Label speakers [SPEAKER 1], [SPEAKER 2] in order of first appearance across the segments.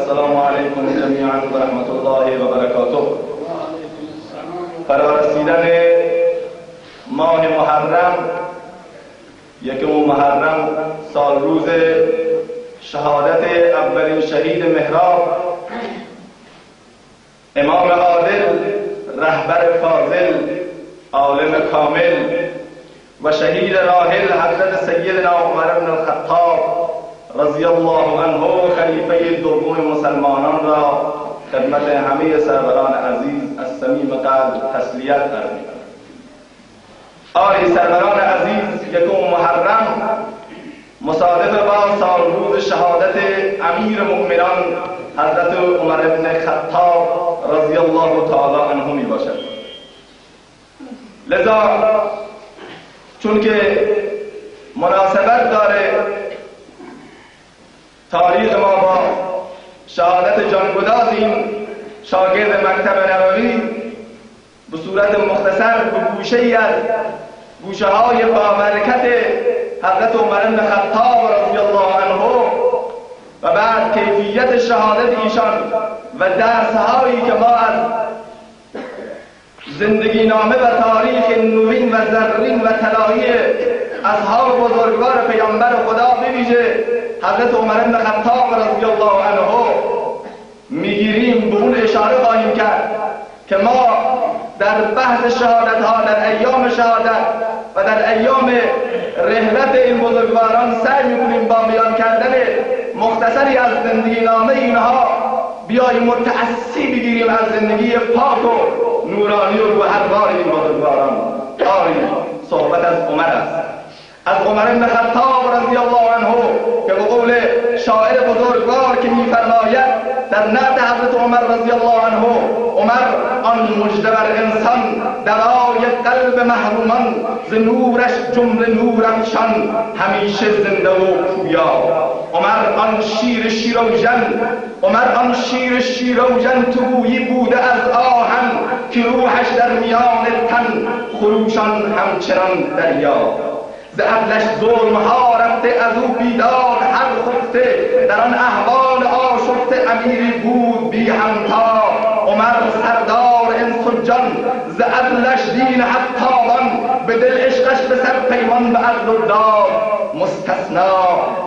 [SPEAKER 1] السلام علیکم جمیعا و رحمت الله و برکاته. فرارسیدن ماه محرم، یکم محرم، سال روز شهادت اولین شهید محراب، امام عادل، رهبر فاضل، عالم کامل و شهید راحل حضرت سیدنا عمر بن الخطاب رضی الله عنه، خلیفه دوم مسلمانان را خدمت همه سروران عزیز از صمیم قلب تسلیت عرض می‌کنم. آری سروران عزیز، یکم محرم مصادف با سال روز شهادت امیر مؤمنان حضرت عمر بن الخطاب رضی الله تعالی عنه می باشد. لذا چون که مناسبت داره تاریخ ما با شهادت جانگداز این شاگرد مکتب نبوی به صورت مختصر به گوشه‌ای از گوشه‌های بابرکت حضرت عمر بن خطاب رضی الله عنه و بعد کیفیت شهادت ایشان و درس‌هایی که ما از زندگی نامه و تاریخ نوین و زرین و طلایی اصحاب بزرگوار پیامبر خدا بویژه حضرت عمر بن خطاب رضی الله عنه میگیریم، به اون اشاره خواهیم کرد که ما در بحث شهادت ها، در ایام شهادت و در ایام رحلت این بزرگواران سعی میکنیم با بیان کردن مختصری از زندگی نامه اینها بیاییم متأسی بگیریم از زندگی پاک و نورانی و گوهربار این بزرگواران. آری صحبت از عمر است، از عمر بن خطاب رضی الله عنه که به قول شاعر بزرگوار که می‌فرماید در نعت حضرت عمر رضی الله عنه: عمر آن مجدبر انسان، دوای قلب محرومان، ز نورش جمله نور افشان، همیشه زنده و پویا. عمر آن شیر شیروژن، عمر آن شیر شیروژن، تویی بوده از آهن، که روحش در میان تن، خروشان همچنان دریا. ز عدلش ظلمها رفته، از او بیداد هر خفته، در آن احوال آشفته، امیری بود بی همتا. عمر سردار انس و جان، ز عدلش دین حق تابان، به دل عشقش به سر پیمان، به عدل و داد مستثنا.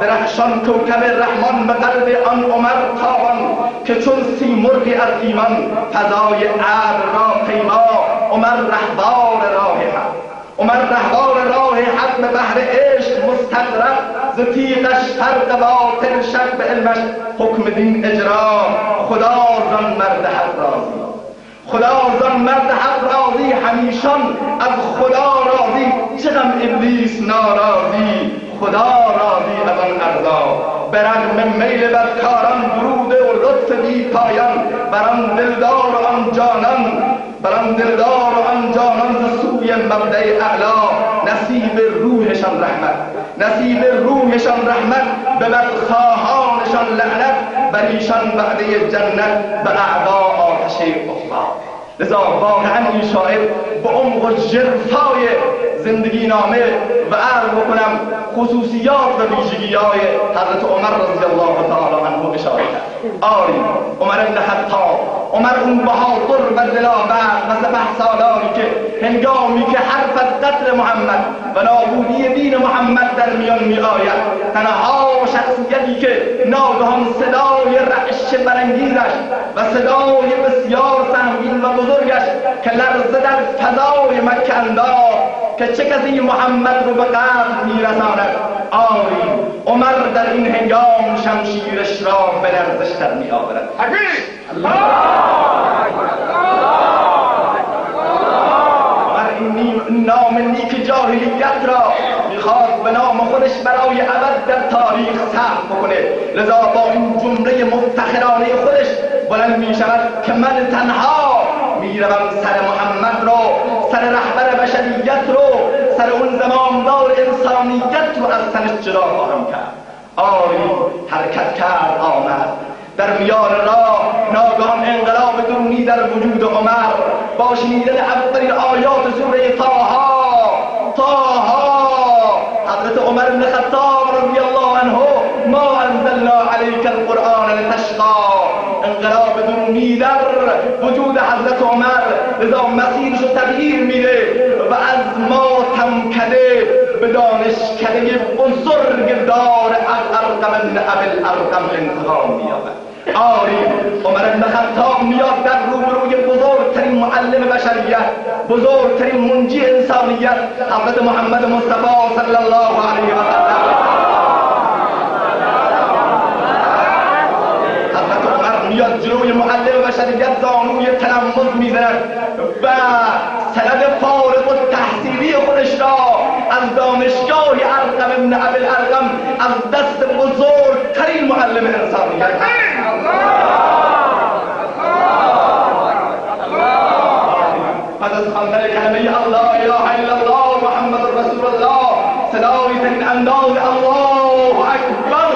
[SPEAKER 1] درخشان کوکب رحمان به قلب آن عمر تابان، که چون سیمرغی از ایمان فضای ابر را پیما. عمر رهبار راه حق، عمر رهبار راه حق، به بحر عشق مستغرق، ز تیغش فرق باطل شک، به علمش حکم دین اجرا. خدا زان مرد حق راضی، خدا زان مرد حق راضی، همیشان از خدا راضی، چه غم ابلیس ناراضی، خدا راضی از آن ارضا. برغم میل بدکاران درود و لطف بی پایان، بر آن دلدار و آن جانان، بر آن دلدار و آن جانان، ز سوی مبدأ اعلا. نصیب روحشان رحمت، نصیب روحشان رحمت، به بدخواهانشان لعنت، بر ایشان وعده جنت، به اعدا آتش عقبی. لذا واقعا این شاعر به عمق و ژرفای زندگی نامه و عرض بکنم خصوصیات و ویژگی‌های حضرت عمر رضی الله تعالی عنه اشاره کرد. آری عمر بن خطاب، عمر اون بهادر و دلاور و سپه سالاری که هنگامی که حرف از قتل محمد و نابودی دین محمد در میان می آید، تنها شخصیتی که ناگهان صدای رعش برانگیزش و صدای بسیار سنگین و بزرگش که لرزه در فضای مکه انداخت که چه کسی محمد رو به قتل میرساند. آری عمر در این هنگام شمشیرش را به لرزش در می آورد. نام نیک جاهلیت را میخواد به نام خودش برای ابد در تاریخ ثبت بکنه. لذا با این جمله مفتخرانه خودش بلند میشود که من تنها میروم سر محمد رو، سر رهبر بشریت رو، سر اون زمامدار انسانیت رو از تنش جدا خواهم کرد. آری حرکت کرد، آمد در میان راه ناگهان انقلاب درونی در وجود عمر با شنیدن اولین آیات سوره طه. حضرت عمر بن خطاب رضی الله عنه ما انزلنا علیک القرآن لتشقى، انقلاب درونی در وجود حضرت عمر لذا مسیرشو تغییر میده و از ماتمکده به دانشکده بزرگ دار الارقم بن ابی الارقم انتقال مییابد. آری عمر بن خطاب میاد در روبروی بزرگترین معلم بشریت، بزرگترین منجی انسانیت حضرت محمد مصطفی صلی الله علیه و سلم. حضرت عمر میاد جلوی معلم بشریت زانوی تلمذ میزند و سند فارغ التحصیلی خودش را از دانشگاه ارقم ابن ابی الارقم از دست بزرگترین معلم انسانیت بعد از خواندن کلمه الله اله الا الله محمد رسول الله صدای ترین انداز الله اکبر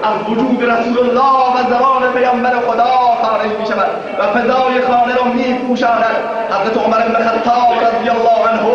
[SPEAKER 1] از وجود رسول الله و زبان پیامبر خدا خارج می شود و فضای خانه را می پوشاند. حضرت عمر بن خطاب رضی الله عنه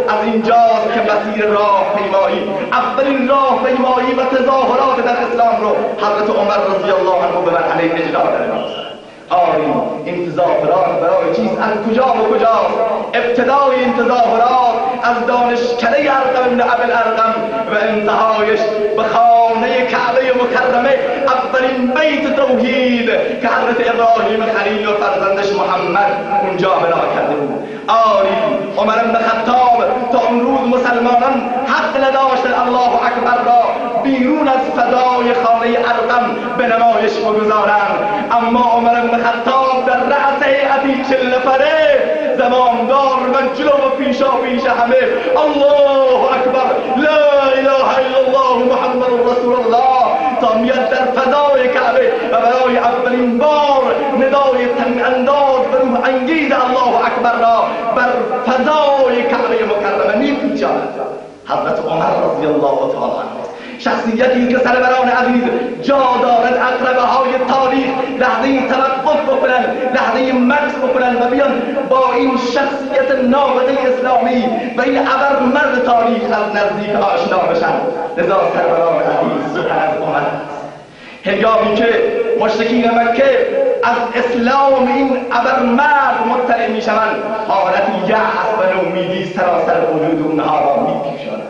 [SPEAKER 1] از اینجاست که مسیر راهپیمایی، اولین راهپیمایی و تظاهرات در اسلام رو حضرت عمر رضی الله عنه به مرحله اجرا درآورد. آری این تظاهرات برای چیز از کجا و کجاست؟ ابتدای این تظاهرات از دانشکده ارقم بن ابی الارقم و انتهایش به خانه کعبه مکرمه، اولین بیت توحید که حضرت ابراهیم خلیل و فرزندش محمد اونجا بنا کرده بود. آری عمر بن خطاب تا امروز مسلمانان حق نداشتن الله اکبر را بیرون از فضای خانه ارقم به نمایش بگذارند، اما عمر بن خطاب در رأس هیئتی 40 نفره زمامدار و جلو و پیشا پیش همه الله اکبر لا اله الا الله محمد رسول الله تا میاد در فضای کعبه و برای اولین بار ندای تن انداز و روح انگیز الله اکبر را بر فضای کعبه مکرمه میپیچاند. حضرت عمر رضی الله تعالی عنه شخصیتی که سروران عزیز جا دارد اقربه های تاریخ لحظه توقف بکنن، لحظه مکث بکنن و بیان با این شخصیت نابغه اسلامی و این ابرمرد تاریخ از نزدیک آشنا بشن. لذا سروران عزیز سخن از عمر هنگامی که مشرکین مکه از اسلام این ابرمرد مطلع میشوند حالت یأس و نومیدی سراسر وجود اونها را میپیچاند.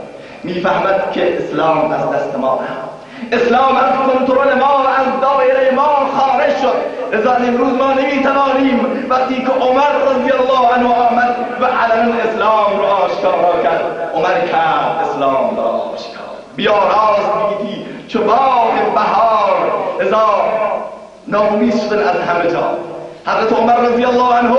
[SPEAKER 1] میفهمد که اسلام از دست ما رفت، اسلام از کنترل ما و از دایره ما خارج شد. لذا امروز ما نمیتوانیم وقتی که عمر رضی الله عنه آمد و علنا اسلام را آشکارا کرد، عمر کرد اسلام را آشکار. بیا راست میگی چو باغ بهار، لذا ناامید شدن از همه جا. حضرت عمر رضی الله عنه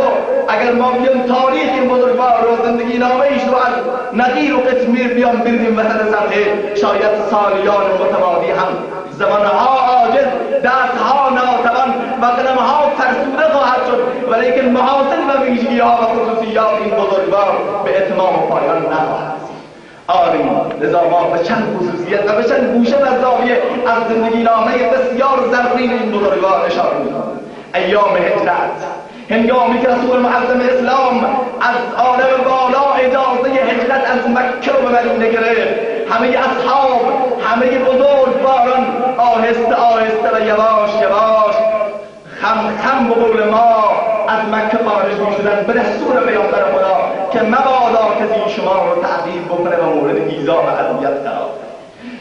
[SPEAKER 1] اگر ما بیان تاریخ این بزرگوار رو، زندگی نامه ایش رو از نقیر و قطمیر بیان بردیم وسط صفحه، شاید سالیان متمادی هم زمانها عاجز، دستها ناتوان و قدمها فرسوده خواهد شد، ولیکن محاسن و ویژگی‌ها و خصوصیات این بزرگوار به اتمام و پایان نخواهد رسید. آری لذا ما به چند خصوصیت و به چند گوشه و زاویه از زندگی نامه بسیار زرین این بزرگوار اشاره می‌کنیم. ایام هجرت، هنگامی که رسول معظم اسلام از عالم بالا اجازه هجرت از مکه و مدینه گرفت، همه اصحاب، همه بزرگواران آهسته آهسته و یواش یواش خم خم به قول ما از مکه خارج می شدن به دستور پیامبر خدا که مبادا کسی شما رو تعذیب بکنه و مورد ایذا و اذیت قرار دهد.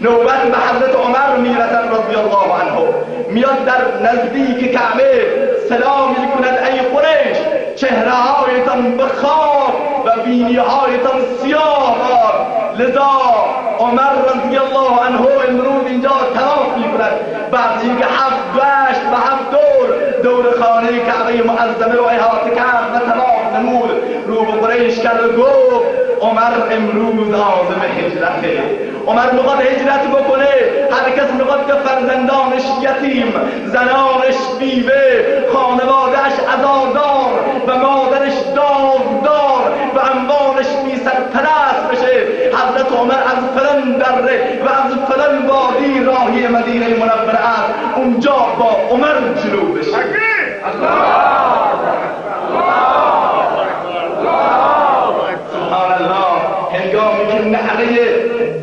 [SPEAKER 1] نوبت به حضرت عمر میرسد رضی الله عنه، میاد در نزدیک کعبه سلام میکند ای قریش، چهره‌هایتان به خواب و بینی‌هایتان سیاه باد. لذا عمر رضی الله عنه امروز اینجا طواف میکند، بعد اینکه 7 گشت و 7 دور خانه کعبه معظمه رو احاطه کرد و طواف نمود، رو به قریش کرد و گفت عمر امروز عازم هجرته. عمر میخواد هجرت بکنه، هر کس میخواد که فرزندانش یتیم، زنانش بیوه، خانوادهش عزادار و مادرش داغدار و اموالش بی سرپرست بشه. حضرت عمر از فلان دره و از فلان وادی راهی مدینه منوره است، اونجا با عمر جلو بشه. سبحان الله. هنگامی که نعره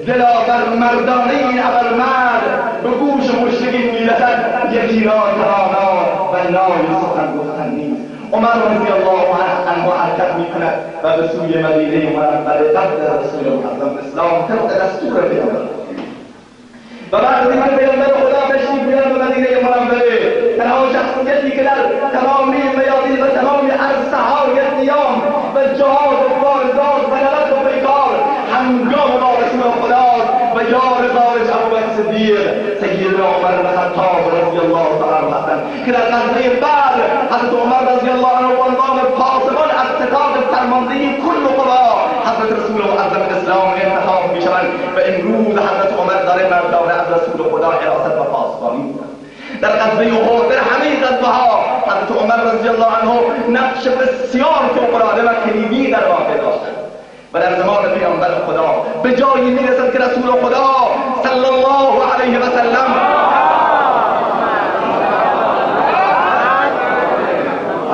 [SPEAKER 1] دلاور مردانه این ابرمرد به گوش مشرکین میرسد یکی را توانا و نای سخن گفتن نیست. عمر رضی الله عنه حرکت میکند و به سوی مدینه منوره قبل رسول معظم اسلام طبق دستور پیامبر و بعد از اینکه پیامبر خدا تشریف میارد به مدینه منوره، تنها شخصیتی که در تمامی میادین و تمامی عرصه‌های قیام و جهاد و مبارزات و نبرد و پیکار همگام با رسول خداست و یار خارج ابوبکر صدیق سیدنا عمر بن خطاب رضی الله تعالی عنه هستند که در غزوه بدر حضرت عمر رضی الله عنه به عنوان پاسبان از ستاد فرماندهی کل قوا حضرت رسول معظم اسلام انتخاب میشوند و امروز حضرت عمر داره مردانه از رسول خدا حراست و پاسبانی می‌کند. در غزوه احد، در همه غزوه‌ها حضرت عمر رضی الله عنه نقش بسیار فوق‌العاده و کلیدی در واقع داشتند و در زمان پیامبر خدا به جایی میرسد که رسول خدا صلی الله علیه و سلم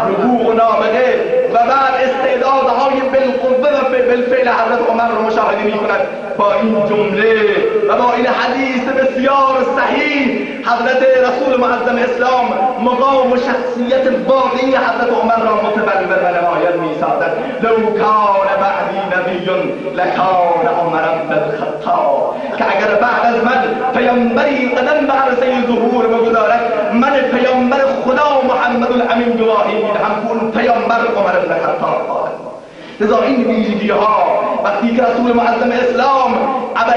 [SPEAKER 1] رکوع و نابغه و بعد استعدادهای بالقوه و بالفعل حضرت عمر رو مشاهده می‌کند. با این جمله و با این حدیث بسیار صحیح حضرت رسول معظم اسلام مقام و شخصیت واقعی حضرت عمر را متبلور و نمایان می‌سازد. لو کان بعدی نبی لکان عمر بن الخطاب، که اگر بعد از من پیامبری قدم به عرصه ظهور بگذارد، من پیامبر خدا محمد الامین گواهی می‌دهم اون پیامبر عمر بن الخطاب خواهد. لذا این ویژگی‌ها وقتی که رسول معظم اسلام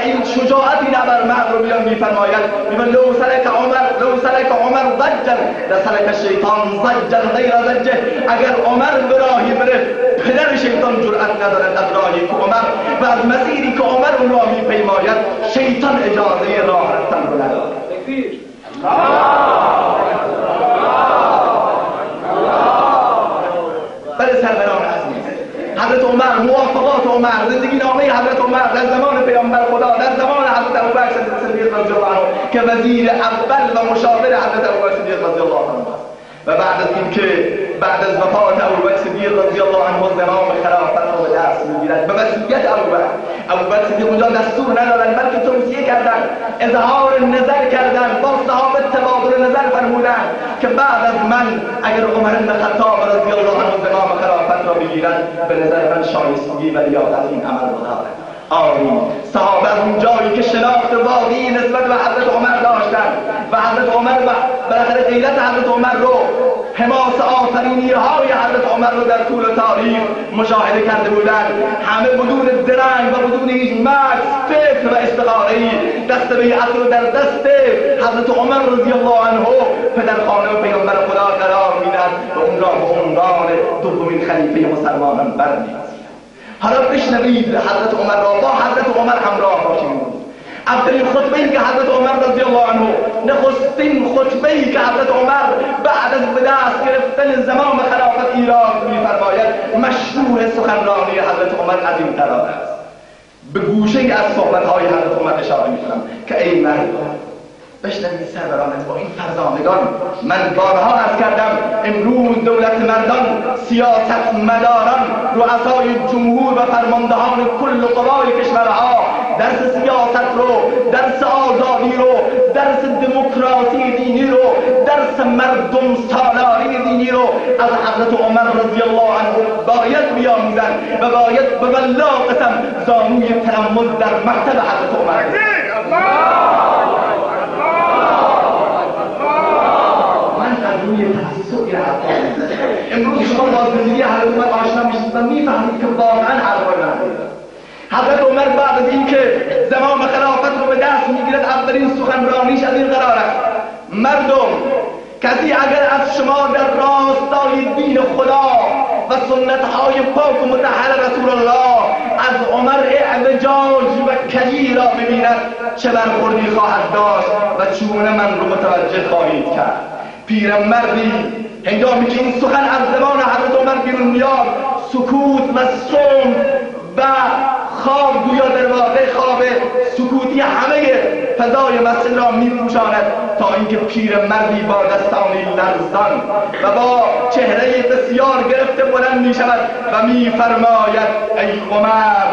[SPEAKER 1] این شجاعت این ابرمرد رو بیان می‌فرماید، میگه لو سلک عمر ضجا لسلک الشیطان ضجا غیر ضجه. اگر عمر به راهی بره، پدر شیطان جرأت ندارد از راهی که عمر و از مسیری که عمر اون را می‌پیماید شیطان اجازه راه رفتن رو ندارد. بله سروران عزیز، حضرت عمر، موافقات عمر، زندگی نامه حضرت عمر در زمان پیامبر خدا، در زمان حضرت ابوبکر صدیق رضی الله عنه که وزیر اول و مشاور حضرت ابوبکر صدیق رضی الله عنه است و بعد از اینکه بعد از وفات ابوبکر صدیق رضی الله عنه زمام خلافت را به دست میگیرد به وصیت ابوبکر صدیق اونجا دستور ندادند بلکه توصیه کردند، اظهار نظر کردند، با صحابه تبادل نظر فرمودند که بعد از من اگر عمر بن خطاب رضی الله عنه زمام خلافت را بگیرد به نظر من شایستگی و لیاقت این عمل را دارد. آری صحابه از اون جایی که شناخت واقعی نسبت به حضرت عمر داشتند و حضرت عمر بالاخره غیرت حضرت عمر رو، حماس آفرینی های حضرت عمر رو در طول تاریخ مشاهده کرده بودند، همه بدون درنگ و بدون هیچ مکس فکر و استقاره‌ای دست بیعت رو در دست حضرت عمر رضی الله عنه پدرخوانه و پیامبر خدا قرار میدهد و اون را به عنوان دومین خلیفه مسلمانان برمی‌گزیند. حالا بشنوید حضرت عمر را، با حضرت عمر همراه باشیم. اولین خطبه‌ای که حضرت عمر رضی الله عنه، نخستین خطبه‌ای که حضرت عمر بعد از به دست گرفتن زمام خلافت ایران می‌فرماید، مشروع سخنرانی حضرت عمر از این قرار است. به گوشه از صحبت‌های حضرت عمر اشاره می‌کنم که ای مردم بشنوید سروران، با این فرزانگان من بارها عرض کردم امروز دولت مردان، سیاست مداران، رؤسای جمهور و فرماندهان کل قوای کشورها درس سیاست رو، درس آزادی رو، درس دموکراسی دینی رو، درس مردم سالاری دینی رو از حضرت عمر رضی الله عنه باید بیاموزند و باید به والله قسم زانوی تأمل در مکتب حضرت عمر. امروز شما با زندگی حضرت عمر آشنا میشید و میفهمید که واقعا حرفای من حضرت عمر بعد از اینکه زمام خلافت رو به دست میگیرد اولین سخنرانیش از این قرار است: مردم، کسی اگر از شما در راستای دین خدا و سنت‌های پاک و مطهر رسول الله از عمر اعوجاج و کجی را ببیند چه برخوردی خواهد داشت و چگونه من رو متوجه خواهید کرد. پیرمردی هنگامی که این سخن از زبان حضرت عمر بیرون میاد، سکوت و صمت و خواب گویا در واقع خواب سکوتی همه فضای مسجد را میپوشاند تا اینکه پیرمردی با دستانی لرزان و با چهره بسیار گرفته بلند میشود و میفرماید: ای عمر،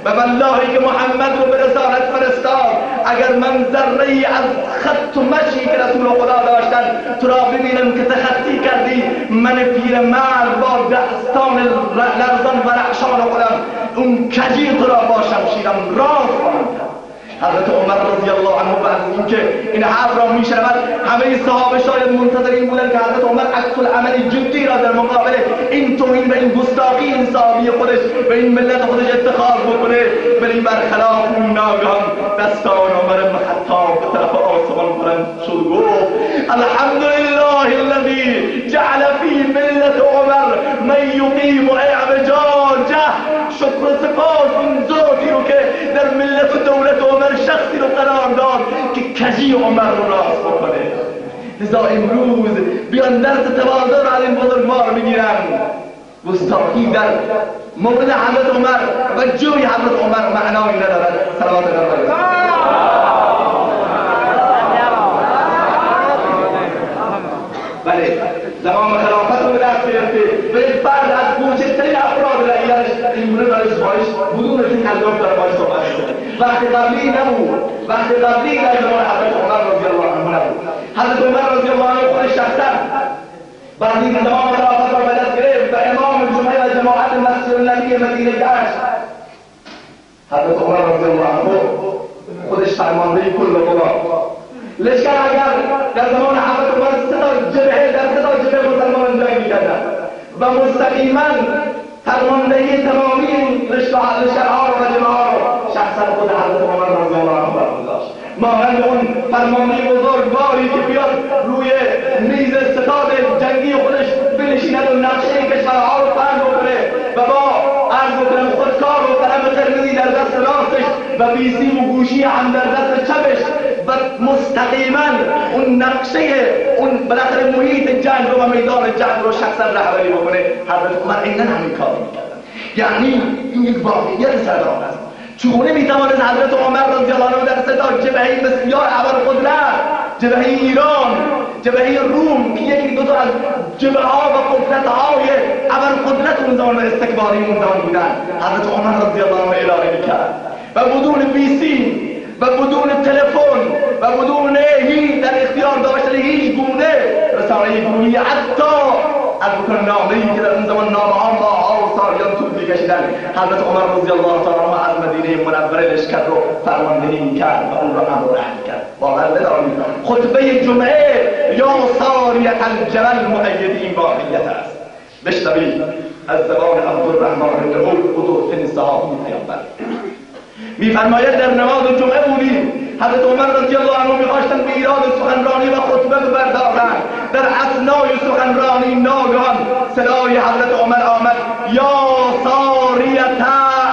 [SPEAKER 1] و والله که محمد رو به رسالت فرستاد. اگر من ذره‌ای از خط و مشی که رسول خدا داشتن تو را ببینم که تخطی کردی، من پیرمرد با دستان لرزان و رعشان خودم اون کجی تو را با شمشیرم راست خواهم کرد. حضرت عمر رضی الله عنه بعد از اینکه این حرف را میشنود، همه صحابه شاید منتظر این بودن که حضرت عمر عکس العمل جدی را در مقابل این توهین و این گستاخی این صحابی خودش و این ملت خودش اتخاذ بکنه، ولی برخلاف اون ناگهان دستان عمر بن خطاب به طرف آسمان بلند شد، گفت الحمدلله الذی جعل فی ملت عمر من یقیم اعوجاجه. شکر و سپاس اون ذاتی رو که در ملت و دولت عمر شخصی رو قرار داد که کجی عمر رو راست بکنه. لذا امروز بیان درس تواضع رو از این بزرگوار بگیرن. گستاخی در مورد حضرت عمر و جوی حضرت عمر معنایی ندارد. صلوات الله علیه. بله، زمان خلافت رو به دست گرفته و یک فرد از کوچکترین افراد رعیتش این مورد را ازبایش بدون تکلف در باید صحبت شده. وقت قبلی نبود، وقت قبلی در زمان حضرت عمر رضی الله عنه نبود. حضرت عمر رضی الله عنه خودش شخصا بعد این زمان خلافت را به دست گرفت و امام جمعه و جماعت مسجد النبی مدینه گشت. حضرت عمر رضی الله عنه خودش فرمانده کل خدا. لشکر اگر در زمان حضرت عمر در صدا جبهه مسلمان جنگ می‌کردند و مستقیما فرماندهی تمامی لشکرها و جبهه‌ها شخصا خود حضرت عمر رضی الله عنه برگزاشت. مانند اون فرمانده بزرگواری که بیاد روی میز ستاد جنگی خودش بنشیند و نقشه کشورها رو فرض بکنه و با عرض بکنم خودکار و قلم قرمزی در دست راستش و بیسی و گوشی هم در دست چپش و مستقیما اون نقشه اون بالاخره محیط جنگ رو و میدان جنگ رو شخصا رهبری بکنه. حضرت عمر عیناً همین کار می‌کردن. یعنی این یک واقعیت سرگرم است. چگونه میتوانست حضرت عمر رضی الله عنه در ستا جبهه‌ای بسیار ابرقدرت، جبهه ایران، جبهه روم که یکی دو تا از جبهه‌ها و قدرت‌های ابرقدرت اون زمان و استکباری اون زمان بودن، حضرت عمر رضی الله عنه اعلام می‌کرد و بدون بیسی و بدون تلفن و بدون هیچ در اختیار داشتن هیچ گونه رسانه گروهی، حتی از بکن نامه‌ای که در اون زمان نامه‌ها ماها و سالیان طول می‌کشیدن، حضرت عمر رضی الله تعالی عنه از مدینه منوره لشکر رو فرماندهی می‌کرد و اون رو امر و نهی کرد. باور بدارید خطبه جمعه یا ساریة الجبل مؤید این واقعیت است. بشنوید از زبان عبدالرحمن بن عوف بزرگترین صحابی پیامبر می‌فرماید در نماز جمعه بودیم، حضرت عمر رضی الله عنه می‌خواستند به ایراد سخنرانی و خطبه بپردازند. در اثنای سخنرانی ناگهان صدای حضرت عمر آمد: یا ساریة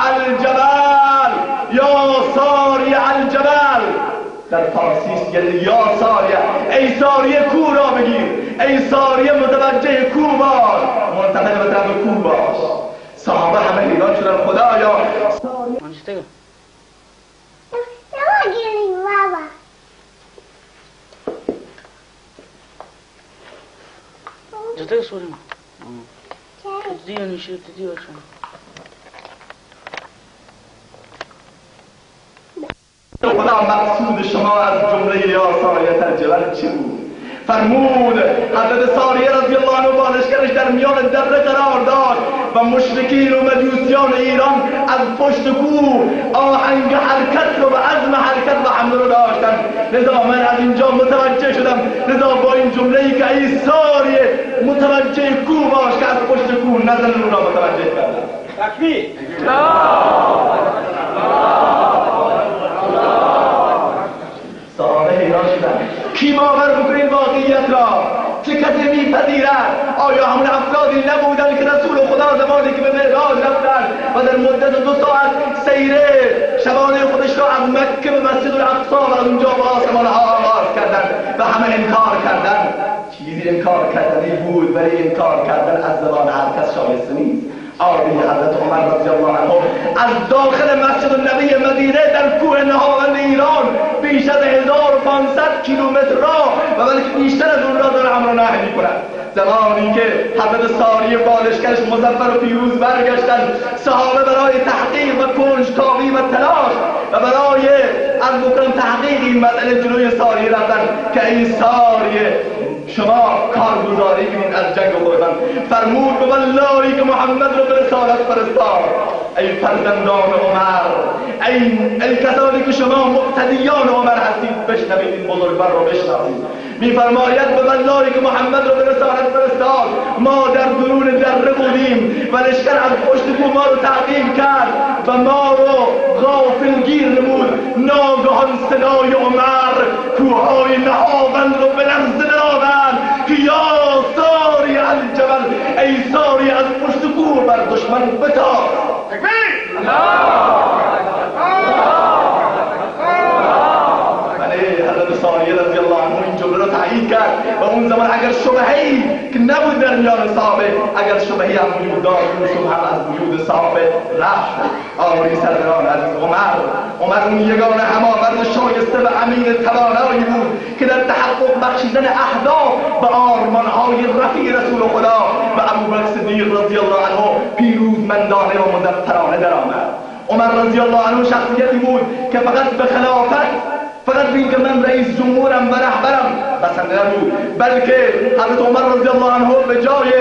[SPEAKER 1] الجبل، یا ساریة الجبل. در فارسی است یعنی یا ساریه، ای ساریه کو را بگیر، ای ساریه متوجه کو باش، منتقل به طرف کو باش. صحابه همه ایران شدن خدایا
[SPEAKER 2] جدا سوري تدي انا شو تدي عشان
[SPEAKER 1] خدا مقصود شما از جمله یا ساریة الجبل چی بود؟ فرمود حضرت ساریه رضی الله عنه با لشکرش در میان دره قرار داد و مشرکین و مجوسیان ایران از پشت کوه آهنگ حرکت رو و عزم حرکت و حمله رو داشتن. لذا من از اینجا متوجه شدم، لذا با این جمله‌ای که ای ساریه متوجه کوه باش که از پشت کوه نزل رو را متوجه کردم. تکبیر! صحابه ایران شدن. کی باور بکنید واقعیت را؟ چه کسی میپذیرد؟ آیا همون افرادی نبودن که رسول خدا زمانی که به معراج رفتن و در مدت 2 ساعت سیره شبانه خودش را از مکه به مسجد الاقصی و از اونجا به آسمان ها آغاز کردن و همه انکار کردن؟ چیزی انکار کردنی بود، ولی انکار کردن از زبان هر کس شایسته نیست. آقای حضرت عمر رضی الله عنه از داخل مسجد النبی مدینه در کوه نهاوند ایران بیش از 1500 کیلومتر راه و بلکه بیشتر از اون را داره امر و نهی می‌کند زمانی که حضرت ساری بالشکش مظفر و پیروز برگشتن، صحابه برای تحقیق و کنجکاوی و تلاش و برای از بکنم تحقیق این مسئله جلوی ساری رفتن که این ساری شما کارگزاری کنید از جنگ خودتان. فرمود به والله که محمد رو به رسالت فرستاد. ای فرزندان عمر، ای کسانی که شما مقتدیان عمر هستید، بشنوید این بزرگوار رو بشنوید. میفرماید به والله که محمد رو به رسالت فرستاد، ما در درون دره بودیم و لشکر از پشت کو ما رو تعقیب کرد و ما رو غافلگیر نمود. ناگهان صدای عمر کوههای نهاوند رو به لرزه درآورد که یا ساری الجبل، ای ساری از پشت کوه بر دشمن بتاب. تکبیر! حضرت ساری رضی الله عنه این جمله رو تایید کرد و اون زمان اگر شبهه‌ای که نبود در میان صحابه، اگر شبهه‌ای هم وجود داشت، اون شبهه هم از وجود صحابه رفت. آقای سروران عزیز، عمر اون یگانه هماورد شایسته و امین توانایی بود که در تحقق بخشیدن اهداف و آرمان‌های رفیع رسول خدا و ابوبکر صدیق رضی الله عنه پیروزمندانه و مظفرانه درآمد. عمر رضی الله عنه شخصیتی بود که فقط به خلافت، فقط به اینکه من رئیس جمهورم و رهبرم بسنده نبود، بلکه حضرت عمر رضی الله عنه به جای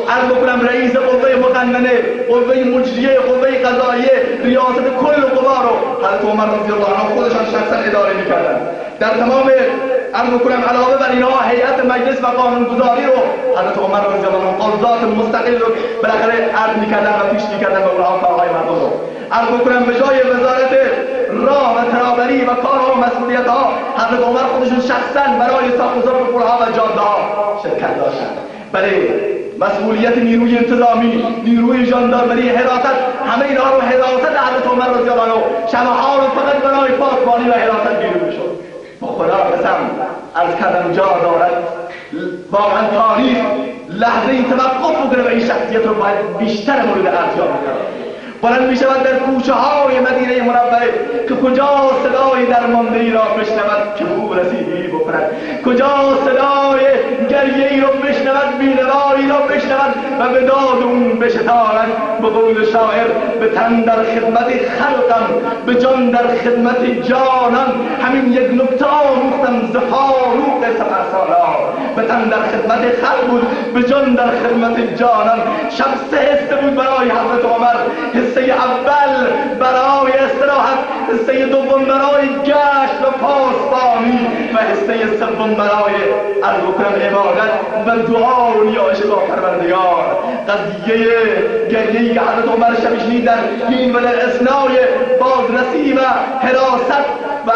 [SPEAKER 1] عرض بکنم رئیس قوه مقننه، قوه مجریه، قوه قضاییه، ریاست کل قوا رو حضرت عمر رضی الله عنه خودشان شخصا اداره میکردن. در تمام عرض بکنم علاوه بر اینها هیئت مجلس و قانونگذاری رو حضرت عمر رضی الله عنه قضات مستقل رو بالاخره عرض میکردن و پیش میکردن به اونها کارهای مردم رو. عرض بکنم به جای وزارت راه و ترابری و کارها و مسئولیت‌ها، حضرت عمر خودشون شخصا برای ساخت و ساز پل‌ها و جاده‌ها شرکت داشتن. بله، مسئولیت نیروی انتظامی، نیروی ژاندارمری، حراست، همه اینها رو حراست حضرت عمر رضی الله عنه شبها رو فقط برای پاسبانی و حراست گیرو میشد. با خدا قسم عرض کردم جا دارد واقعا تاریخ لحظه ای توقف بکنه و این شخصیت رو باید بیشتر مورد ارجاع بکنه. بلند می شود در کوچه های مدینه منوره که کجا صدای درمانده ای را بشنود که او رسیدگی بکند، کجا صدای گریه ای را بشنود، بینوایی را بشنود و به داد اون بشتاند. به قول شاعر به تن در خدمت خلقم، به جان در خدمت جانم، همین یک نکته آموختم ز فاروق سپهسالار. به تن در خدمت خلق بود، به جان در خدمت جانم. شب سه حصه بود برای حضرت عمر: حصه اول برای استراحت، حصه دوم برای گشت و پاسبانی و حصه سوم برای عبادت و دعا و نیایش با پروردگار. قضیه گریه‌ای که حضرت عمر شب شنیدن این و در اثنای بازرسی و حراست و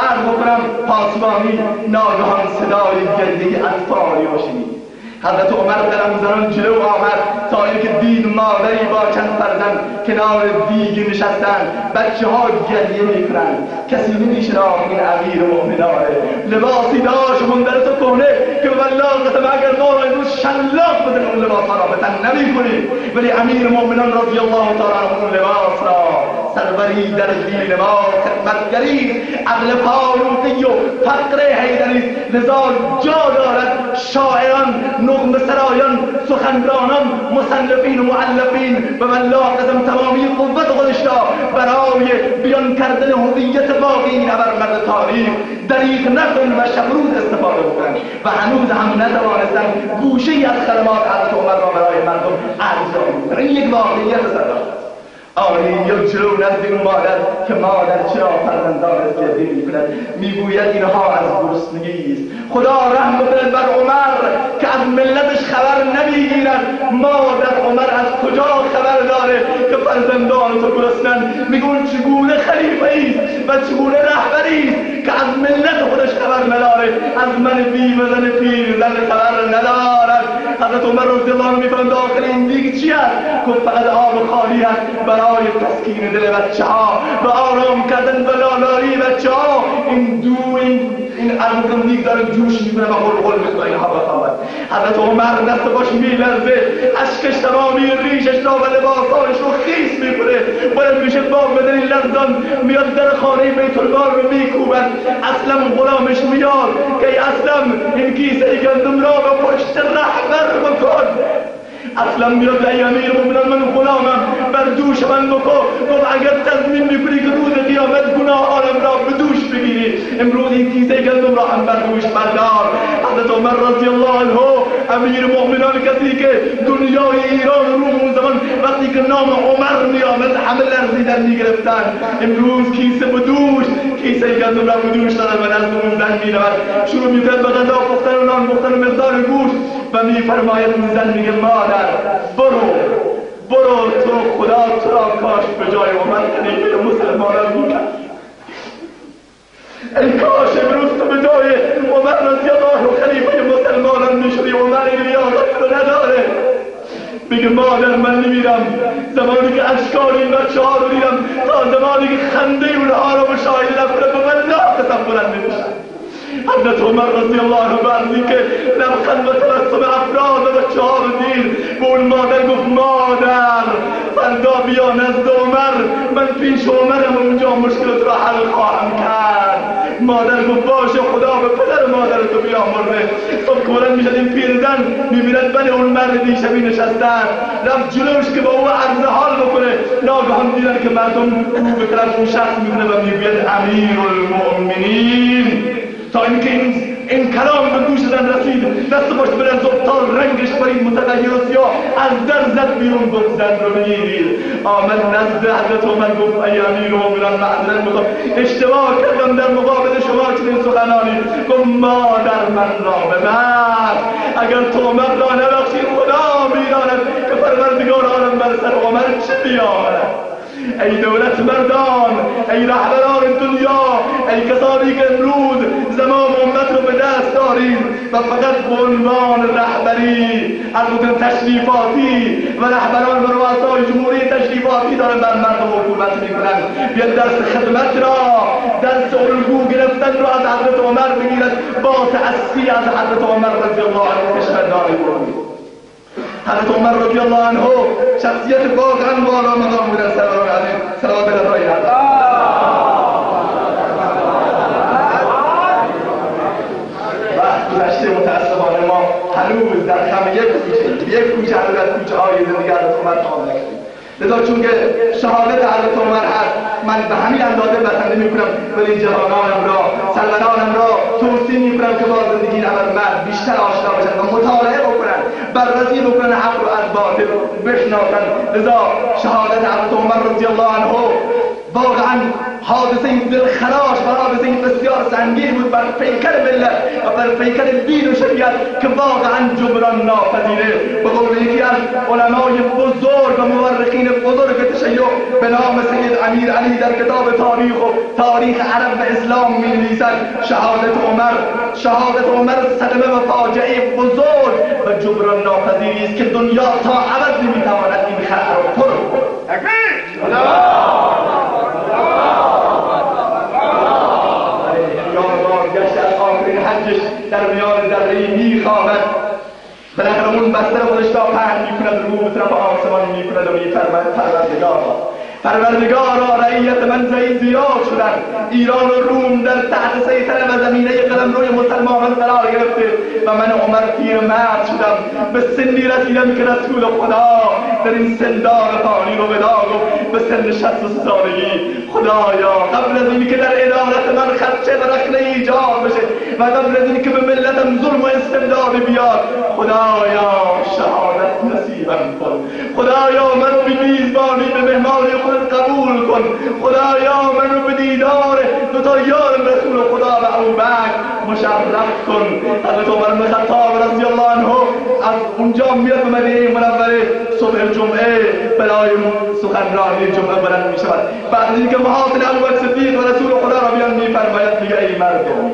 [SPEAKER 1] پاسبانی، ناگهان صدای گریه اطفالی را شنید. حضرت عمر قلمزنان جلو آمد تا اینکه دید مادری با چند فرزند کنار دیگی نشستند، بچه ها گریه میکنند. کسی نمیشناخت این امیر مومنانه. لباسی داشت مندرس و کهنه که والله قسم اگر ما را امروز شلاق بزنیم اون لباس ها را به تن نمیکنیم، ولی امیر مومنان رضی الله تعالی عنه اون لباس را سروری در دین ما، خدمتگری، عقل فاروقی و فقر حیدری، لذا جا دارد شاعران، نغمه سرایان، سخنرانان، مصنفین و مؤلفین و والله قسم تمامی قوت خودش را برای بیان کردن هویت واقعی این ابرمرد تاریخ دریغ نکن و شبروز استفاده بکنن و هنوز هم نتوانستن گوشه‌ای از کلمات حضرت عمر را برای مردم ارزا بکنن. این یک واقعیت سرد. آری یا جلو نزد اون مادر که مادر چرا فرزندانت گریه میکند، میگوید اینها از گرسنگی است. خدا رحم کند بر عمر که از ملتش خبر نمیگیرد. مادر عمر از کجا خبر داره که فرزندان تو گرسنند؟ میگون چگونه خلیفه است و چگونه رهبری است که از ملت خودش خبر نداره، از من بی و زن پیر زن خبر ندارد. حضرت عمر رضی الله عنه میفرماید داخل این دیگ چی است؟ گفت فقط آب خالی است برای تسکین دل بچه ها و آرام کردن و لالایی بچه ها. این ارمکم دیگ داره جوش میکنه و غلغل میکنه اینها بخوابد. حضرت عمر دست باش میلرزه، اشکش تمامی ریشش را و لباسانش رو خیس میکنه، بلند میشه با بدن لرزان میاد در خانه بیت المال رو میکوبد. اسلم غلامش میاد که ای اسلم این کیسه گندم را به پشت پشت رهبر بکن. اصلا میاد ای امیر مومنان من غلامم بر دوش من بکن. گفت اگر تضمین میکنی که روز قیامت گناهانم را به دوش بگیری امروز این تیزه گندم را هم بر دوش بردار. حضرت عمر رضی الله عنه امیر مومنان، کسی که دنیای ایران و روم اون زمان وقتی که نام عمر میآمد همه لرزیدن میگرفتن. امروز کیسه به دوش، کیسه گندم را به دوش دارد و نزد اون زن میرود، شروع میکرد به غذا پختن و نان پختن و مقدار گوشت و میفرماید اون زن میگه مادر برو تو خدا تو را کاش به جای عمر خلیفه مسلمانان میکرد. ای کاش امروز تو به جای عمر رضی الله خلیفه مسلمانان میشدی. عمر این ریاضت رو نداره. میگه مادر من نمیرم زمانی که اشکال این بچه ها رو دیدم تا زمانی که خنده اونها رو مشاهده نکنم به من ناقصم بلند نمیشم. حضرت عمر رضی الله عنه بعد که لبخند و تبسم افراد و بچه ها رو دید به اون مادر گفت مادر فردا بیا نزد عمر، من پیش عمرم اونجا مشکلت را حل خواهم کرد. مادر گفت باشه خدا به پدر مادر تو بیامرزه. صبح که بلند میشد این پیرزن میبیند بله اون مرد دیشبی نشستن، رفت جلوش که با او عرض حال بکنه، ناگهان دیدن که مردم رو به طرف اون شخص میکنه و میگوید امیرالمؤمنین. تا اینکه این کلام به گوش زن رسید دست پشت بره زبطال رنگش برید متغیر و سیاه از در زد بیرون گفت زن رو بگیرید. آمد نزد حضرت عمر گفت ای امیر مومنان معذرت میخوام اشتباه کردم در مقابل شما چنین سخنانی. گفت مادر من را ببخش، اگر تو عمر را نبخشی خدا میداند که پروردگار عالم بر سر عمر چه بیاورد. ای دولت مردان، ای رهبران دنیا، ای کسانی که امروز زمان امت رو به دست دارید و فقط به عنوان رهبری از تشریفاتی و رهبران و رؤسای جمهوری تشریفاتی دارن بر مردم حکومت میکنن. بیاد درس خدمت را، درس الگو گرفتن را از حضرت عمر بگیرد، با تأسی از حضرت عمر رضی الله عنه کشورداری کنید. حضرت عمر رضی الله عنه شخصیت واقعا بالا مقام بودن. سروران عزیز صلوات الله علیه. وقت گذشته متاسفانه ما هنوز در خم یک کوچه هنوز از کوچه های زندگی حضرت عمر تمام نکردیم. لذا چون که شهادت حضرت عمر هست من به همین اندازه بسنده میکنم ولی جوانانم را سرورانم را توصیه میکنم که با زندگی نبرد بیشتر آشنا بشن و مطالعه بکنن، بررسی بکنن، حق رو از باطل بشناسن. لذا شهادت حضرت عمر رضی الله عنه واقعا حادثه دلخراش و حادثه بسیار سنگین بود بر پیکر ملت و بر پیکر دین و شریعت که واقعا جبران ناپذیره. به قول یکی از علمای بزرگ و مورخین بزرگ تشیع به نام سید امیر علی در کتاب تاریخ عرب و اسلام می‌نویسد شهادت عمر صدمه و فاجعه بزرگ و جبران ناپذیری است که دنیا تا ابد نمی‌تواند این خطر را پر کنه. در میان ذره‌ای میخوابد، بالاخره اون بستر خودش را پهن میکند، رو به طرف آسمان میکند و میفرماید پروردگارا رعیت من زیاد شدن، ایران و روم در تحت سیطره و زمینه قلمروی مسلمانان قرار گرفته و من عمر پیرمرد شدم، به سنی رسیدم که رسول خدا در این سندان فانی رو ودا گفت به سن 63 سالگی. خدایا قبل از اینی که در ادارت من خدشه و رخنه ایجاد بشه و قبل از اینی که به ملتم ظلم و استبداد بیاد، خدایا شهادت نصیبم کن. خدایا منو به میزبانی به مهمانی خودت قبول کن. خدایا منو به دیدار دوتا یار رسول خدا و ابوبکر مشرف کن. حضرت عمر بن خطاب رضی الله عنه از اونجا میاد به مدینه منوره صبح جمعه برای سخنرانی جمعه بلند می شود. بعد از اینکه محاصره ابوبکر صدیق و رسول خدا را بیان میفرماید میگه ای مردم،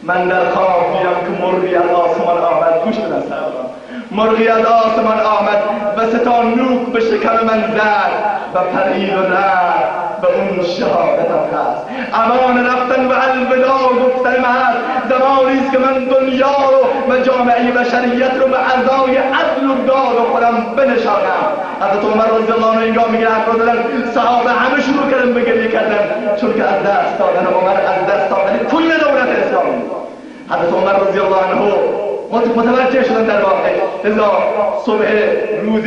[SPEAKER 1] من در خواب دیدم که مرغی از آسمان آمد. گوش بدن سروران، مرغی از آسمان آمد و ستان نوک به شکم من زد و پرید و رفت و اون شهادتم هست. امان رفتن و الوداع گفتن هست. زمانی است که من دنیا رو و جامعه بشریت رو به عزای عدل و داد و خودم بنشانم. حضرت عمر رضی الله عنه اینجا میگه افراد دارن صحابه همه شروع کردن به گریه کردن چون که از دست دادن عمر از دست دادن کل دولت اسلامی. حضرت عمر رضی الله عنه متوجه شدن در واقع. لذا صبح روز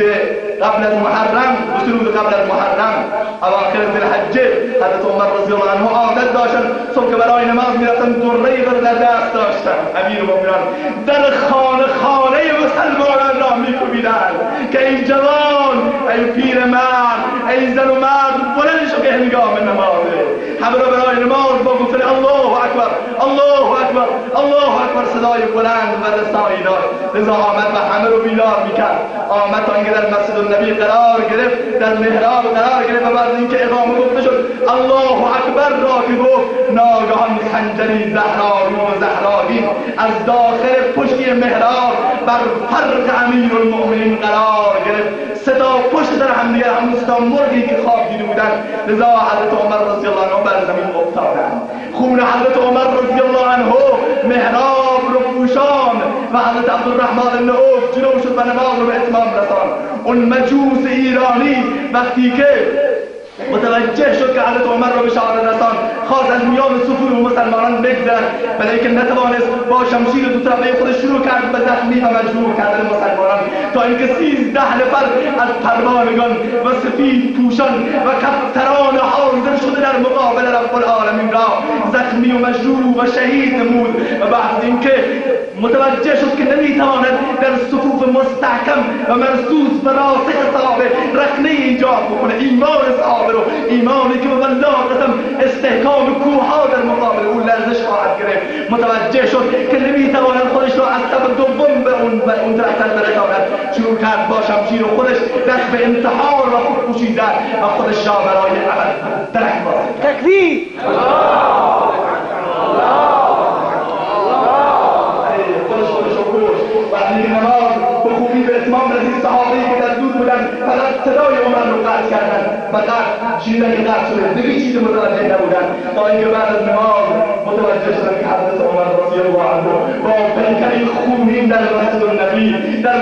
[SPEAKER 1] قبل از محرم، روز قبل از محرم اواخر ذوالحجه، حضرت عمر رضی الله عنه عادت داشتن صبح که برای نماز میرفتن دره رو در دست داشتن. امیرالمومنین در خانه خانه مسلمانان را میکوبیدند که ای جوان، ای پیرمرد، ای زن و مرد، بلند شو که هنگام نمازه. همه را برای نماز با گفتن الله اکبر، الله اکبر، الله اکبر صدای بلند و رسایی داشت. لذا آمد و همه رو بیدار میکرد. آمد تا اینکه در مسجد النبی قرار گرفت، در محراب قرار گرفت و بعد اینکه اقامه گفته شد الله اکبر را که گفت، ناگهان خنجری زهرارو و زهراگین از داخل پشتی محراب بر فرق امیرالمؤمنین قرار گرفت. صدا پشت در همدیگر، همون صدا مرغی که خواب دیده بودند. لذا حضرت عمر رضی الله عنه بر زمین افتادند. خون حضرت عمر رضی الله عنه محراب رو پوشان و حضرت عبدالرحمن بن عوف جلو شد و نماز رو به اتمام رسان. اون مجوس ایرانی وقتی که متوجه شد که حضرت عمر را بشارت رسان، خواست از میان صفوف مسلمانان بگذرد، ولی که نتوانست، با شمشیر دو طرفه خودش شروع کرد به زخمی و مجروح کردن مسلمانان، تا اینکه 13 نفر از پروانگان و سفید پوشان و کفتران حاضر شده در مقابل رب العالمین را زخمی و مجروح و شهید نمود. و بعد اینکه متوجه شد که نمیتواند در صفوف مستحکم و مرصوص و راسخ صحابه رخنه ایجاد بکنه، ایمان صحابه رو، ایمانی که والله قسم استحکام کوهها در مقابل اون لرزش خواهد گرفت، متوجه شد که نمیتواند خودش را از صف دوم به اون طرفتر برساند. شروع کرد با شمشیر خودش دست به انتحار و خود پوشیدن و خودش را برای عمل درک باز.
[SPEAKER 2] تکبیر!
[SPEAKER 1] نماز به خوبی به اتمام رسید. صحابه‌ای که در دور بودن فقط صدای عمر رو قطع کردن و شیرینه که قطع شده، دیگه چیز متوجه نبودن، تا اینکه بعد از نماز متوجه شدن که حضرت عمر رضی الله عنه با پیکری خونین در مسجد النبی، در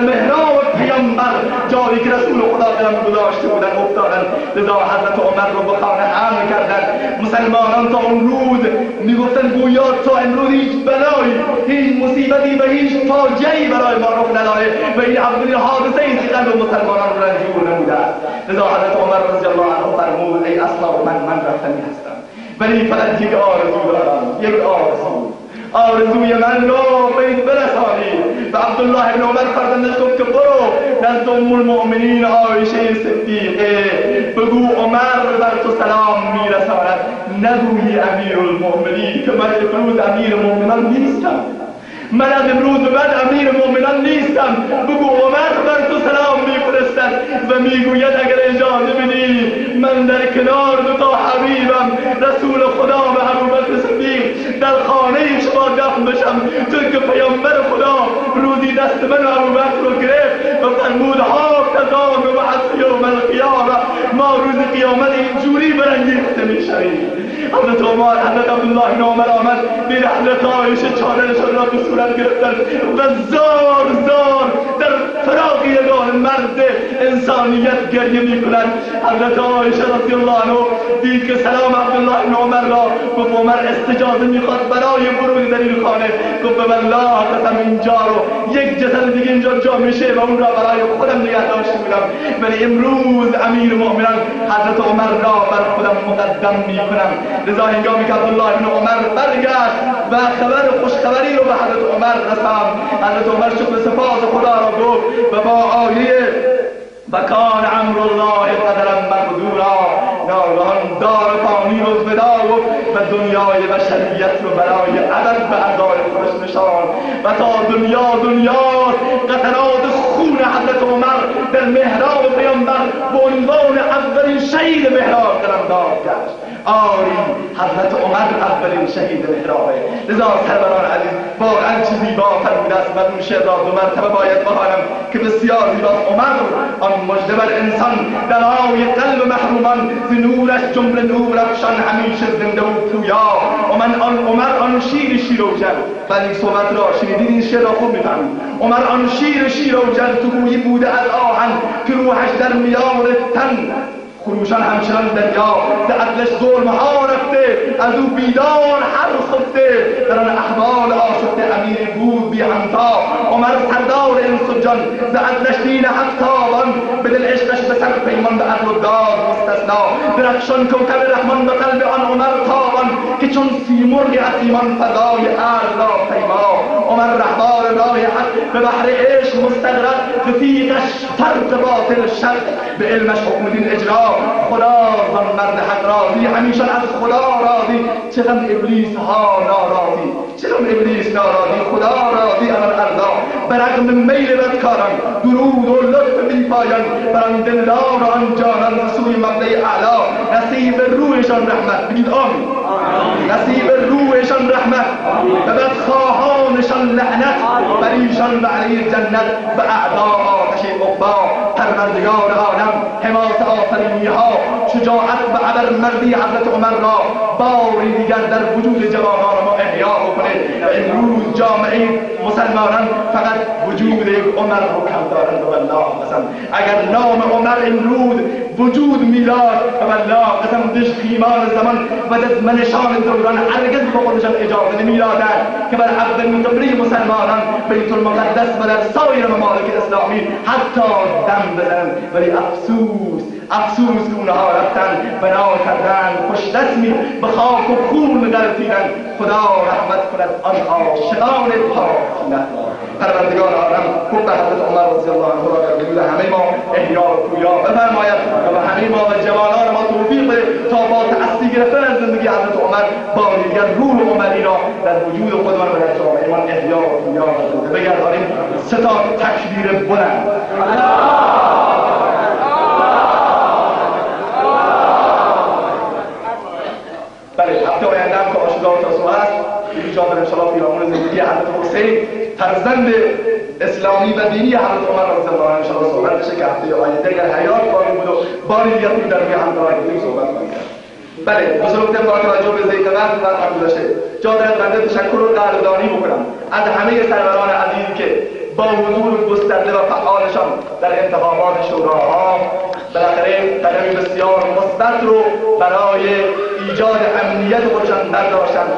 [SPEAKER 1] محراب پیامبر، جایی که رسول خدا قدم گذاشته بودن، افتادن. لذا حضرت عمر رو به خانه حمل کردن. مسلمانان تا اون روز میگفتن گویا تا امروز هیچ بلایی، هیچ مصیبتی و هیچ فاجعه‌ای برای ما رخ نداره و این اولین حادثه این که قلب مسلمانان رو رنجور نموده است. لذا حضرت عمر رضی الله عنه فرمود ای اصحاب من رفتنی هستم، ولی فقط یک آرزو دارم، یک آرزوی من رو بید برسانید. و عبدالله ابن عمر فرزندش گفت که برو نزد ام المؤمنین عایشه صدیقه بگو عمر بر تو سلام میرساند، نگویی امیرالمؤمنین که من امروز امیر مؤمنان نیستم، من از امروز به بعد امیر مؤمنان نیستم، بگو عمر بر تو سلام میفرستد و میگوید اگر اجازه بدی من در کنار دو تا حبیبم رسول خدا و ابوبکر صدیق در خانه شما دفن بشم، چون که پیامبر خدا روزی دست من و ابوبکر رو گرفت و فرمود حافظان و بعد یوم القیامه، ما روز قیامت اینجوری برانگیخته میشویم. حضرت عبدالله بن عمر آمد، دید حضرت عایشه چادرشان را به صورت گرفتن و زار در فراق یگان مرد انسانیت گریه میکنند. حضرت عایشه رضی الله عنه دید که سلام عبدالله بن عمر را، گفت عمر استجازه میخواد برای ورود در این خانه، گفت والله قسم اینجا رو یک جسد دیگه اینجا جا میشه و اون را برای خودم نگه داشته بودم، ولی امروز امیر مؤمنان حضرت عمر را بر خودم مقدم میکنم. لذا هنگامی که عبدالله بن عمر برگشت و خوشخبری رو به حضرت عمر رساند، حضرت عمر شکر سپاس خدا را گفت و با آیه و کان امر الله قدرا مقدورا ناگهان دار فانی رو ودا گفت و دنیای بشریت رو برای ابد به اعضای خودش نشان و تا دنیا قطرات خون حضرت عمر در محراب پیامبر به عنوان اولین شهید محراب قلمداد گشت. آری حضرت عمر اولین شهید محرابه. لذا سروران عزیز واقعا چه زیباتر بوده است و اون شعر را 2 مرتبه باید بخوانم که بسیار زیباست. عمر آن مژده بر انسان درای قلب محرومان ز نورش جمله نور افشان همیشه زنده و پویا و من آن عمر آن شیروجن. بعد این صحبت را شنیدین، این شعر را خوب میفهمید. عمر آن شیروجن تو گویی بوده از آهن که روحش در میان تن خروشان همچنان دریا به عدلش ظلمها رفته، از او بیدار هر خفته، در آن احوال آشفته امیر بود بی همتا. عمر سردار انس و جان به عدلش دین حق تابان، به دل عشقش به سر پیمان به عدل و داد مستثنا. درخشان کوکب رحمان به قلب آن عمر تابان، که چون سیمرغ عظیمان فضای ارض را پیما. عمر رهبار راه حق به بحر عشق مستغرق، به تیغش فرق باطل شرق، به علمش حکم دین اجرا. خدا زن مرد حق راضی، همیشان از خدا راضی. چه غم ابلیس ها ناراضی، چه غم ابلیس ناراضی، خدا راضی عمل ارضا. برغم میل بدکاران درود و لطف بی پایان، بر آن دلدار و آن جانان سوی مبدأ اعلی. نصیب روحشان رحمت، بگید آمین. نصیب روحشان رحمت، به بدخواهانشان لعنت، بر ایشان وعده جنت، به اعدا آتش عقبا. پروردگار عالم حماسه آفرینی ها، شجاعت و ابرمردی حضرت عمر را باری دیگر در وجود جوانان ما احیا بکنه. و امروز جامعه مسلمانان فقط وجود یک عمر رو کم دارند. والله قسم اگر نام عمر امروز وجود میداد، والله قسم دش خیمان زمان و دزمنشان دوران هرگز به خودشان اجازه نمیدادند که بر عقد قبله مسلمانان بیت المقدس و در سایر ممالک اسلامی حتی دم بزنند. ولی افسوس که اونها رفتن بنا کردن خوش دسمی به خاک و خون غلطیدن. خدا رحمت کند آن عاشقان پاک. پروردگار عالم خوب به حضرت عمر رضی الله عنه را در وجود همه ما احیا و پویا بفرماید و به همه ما و جوانان ما توفیق بده تا با تأسی گرفتن از زندگی حضرت عمر با دیگر روح عمری را در وجود خودمان و در جامعه ما احیا و پویا بگردانیم. سه تا تکبیر بلند. بله، هفته آینده هم که عاشورا و تاسوعا است، یکی جا در انشاءالله پیرامون زندگی حضرت حسین فرزند اسلامی و دینی حضرت عمر رضی الله عنه انشاءالله صحبت بشه که هفته آینده اگر حیات باقی بود و باری دیگر توی در روی همکارانگی صحبت کنیم. بله، بزرگترین با توجه به ذکر وقت و گذشته جا دارد بنده تشکر و قدردانی بکنم از همه سروران عزیزی که با حضور گسترده و فعالشان در انتخابات شوراها بالاخره قدمی بسیار مثبت رو برای ایجاد امنیت خودشان برداشتند.